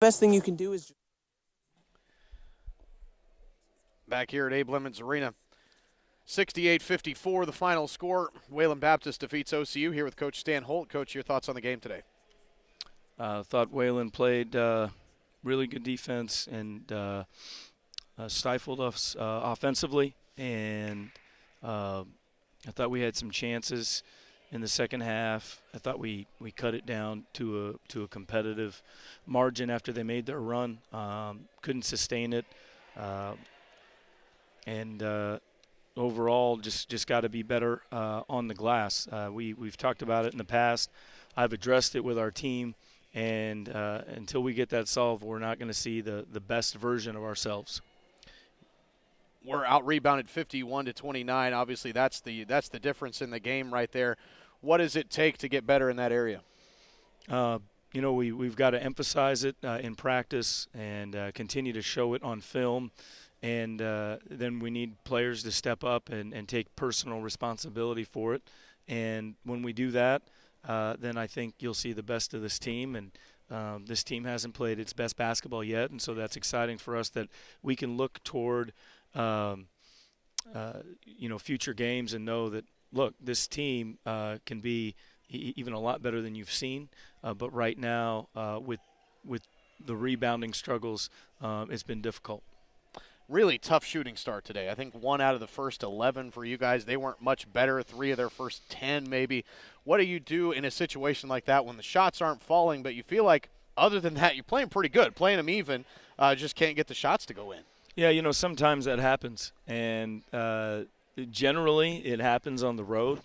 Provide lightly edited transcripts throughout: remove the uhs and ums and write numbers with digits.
best thing you can do is Back here at Abe Lemons Arena. 68-54, the final score. Wayland Baptist defeats OCU. Here with Coach Stan Holt. Coach, your thoughts on the game today? Thought Wayland played really good defense and stifled us offensively, and I thought we had some chances in the second half. I thought we cut it down to a competitive margin after they made their run. Couldn't sustain it, and overall just got to be better on the glass. We've talked about it in the past. I've addressed it with our team, and until we get that solved, we're not going to see the best version of ourselves. We're out-rebounded 51-29. Obviously, that's the difference in the game right there. What does it take to get better in that area? We've got to emphasize it in practice and continue to show it on film. And then we need players to step up and take personal responsibility for it. And when we do that, then I think you'll see the best of this team. And this team hasn't played its best basketball yet, and so that's exciting for us that we can look toward future games and know that, look, this team can be even a lot better than you've seen. But right now, with the rebounding struggles, it's been difficult. Really tough shooting start today. I think 1 out of the first 11 for you guys. They weren't much better. 3 of their first 10 maybe. What do you do in a situation like that when the shots aren't falling, but you feel like other than that you're playing pretty good, playing them even, just can't get the shots to go in? Yeah, sometimes that happens, and generally it happens on the road.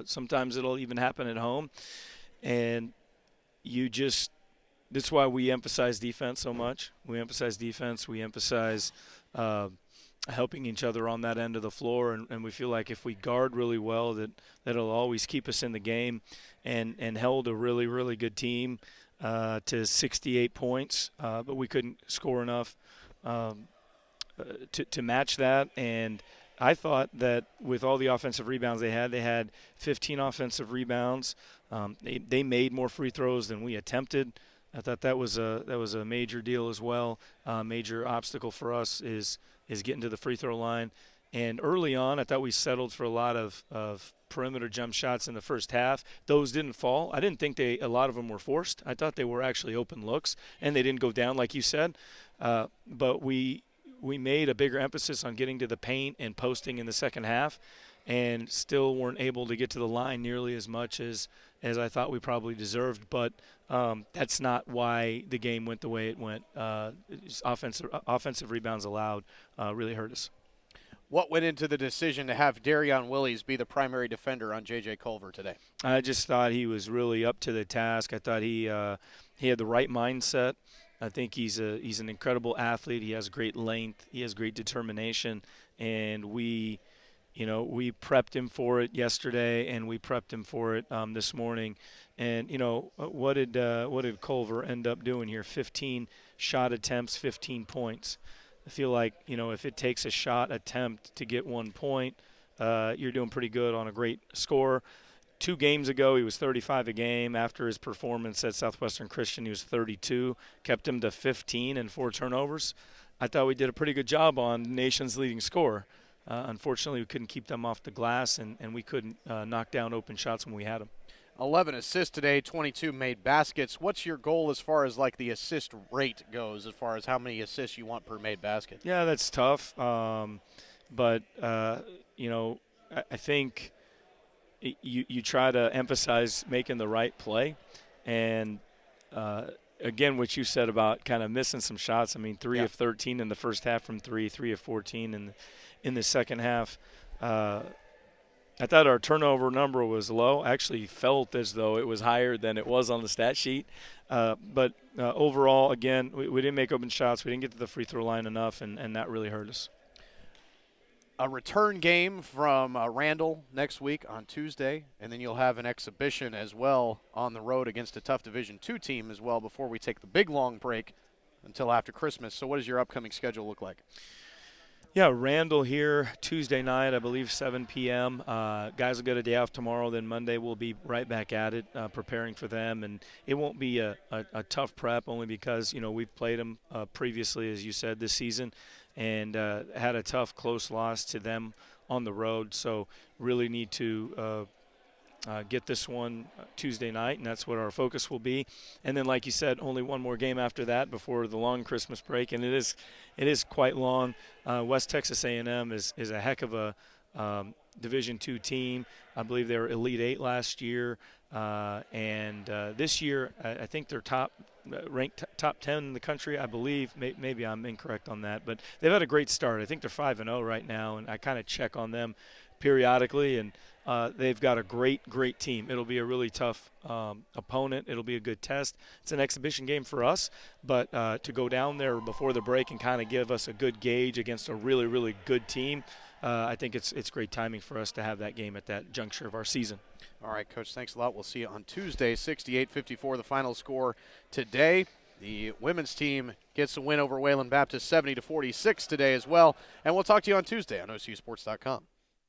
Sometimes it'll even happen at home, and that's why we emphasize defense so much. We emphasize defense. We emphasize helping each other on that end of the floor, and we feel like if we guard really well, that'll always keep us in the game, and held a really, really good team to 68 points, but we couldn't score enough to match that. And I thought that with all the offensive rebounds they had 15 offensive rebounds. They made more free throws than we attempted. I thought that was a major deal as well. Major obstacle for us is getting to the free throw line. And early on, I thought we settled for a lot of perimeter jump shots in the first half. Those didn't fall. I didn't think a lot of them were forced. I thought they were actually open looks, and they didn't go down like you said. But we made a bigger emphasis on getting to the paint and posting in the second half, and still weren't able to get to the line nearly as much as I thought we probably deserved. But that's not why the game went the way it went. Offensive rebounds allowed really hurt us. What went into the decision to have Darion Willies be the primary defender on J.J. Culver today? I just thought he was really up to the task. I thought he had the right mindset. I think he's an incredible athlete. He has great length. He has great determination, and we prepped him for it yesterday, and we prepped him for it this morning. And what did Culver end up doing here? 15 shot attempts, 15 points. I feel like if it takes a shot attempt to get 1 point, you're doing pretty good on a great score. 2 games ago, he was 35 a game. After his performance at Southwestern Christian, he was 32. Kept him to 15 and 4 turnovers. I thought we did a pretty good job on the nation's leading scorer. Unfortunately, we couldn't keep them off the glass, and we couldn't knock down open shots when we had them. 11 assists today, 22 made baskets. What's your goal as far as like the assist rate goes, as far as how many assists you want per made basket? Yeah, that's tough. But I think you try to emphasize making the right play. And, again, what you said about kind of missing some shots. I mean, 3 of 13 in the first half from 3, 3 of 14 in the second half. I thought our turnover number was low. I actually felt as though it was higher than it was on the stat sheet. But overall, again, we didn't make open shots. We didn't get to the free throw line enough, and that really hurt us. A return game from Randall next week on Tuesday, and then you'll have an exhibition as well on the road against a tough Division II team as well before we take the big long break until after Christmas. So what does your upcoming schedule look like? Yeah, Randall here Tuesday night, I believe 7 p.m. Guys will get a day off tomorrow. Then Monday we'll be right back at it, preparing for them. And it won't be a tough prep only because, we've played them previously, as you said, this season, and had a tough, close loss to them on the road. So really need to get this one Tuesday night, and that's what our focus will be. And then, like you said, only one more game after that before the long Christmas break, and it is quite long. West Texas A&M is a heck of a Division II team. I believe they were Elite Eight last year, and this year I think they're ranked top 10 in the country, I believe. Maybe I'm incorrect on that, but they've had a great start. I think they're 5-0 right now, and I kind of check on them periodically, and they've got a great team. It'll be a really tough opponent. It'll be a good test. It's an exhibition game for us, but to go down there before the break and kind of give us a good gauge against a really good team, I think it's great timing for us to have that game at that juncture of our season. All right, Coach, thanks a lot. We'll see you on Tuesday, 68-54, the final score today. The women's team gets a win over Wayland Baptist 70-46 today as well. And we'll talk to you on Tuesday on OCUsports.com.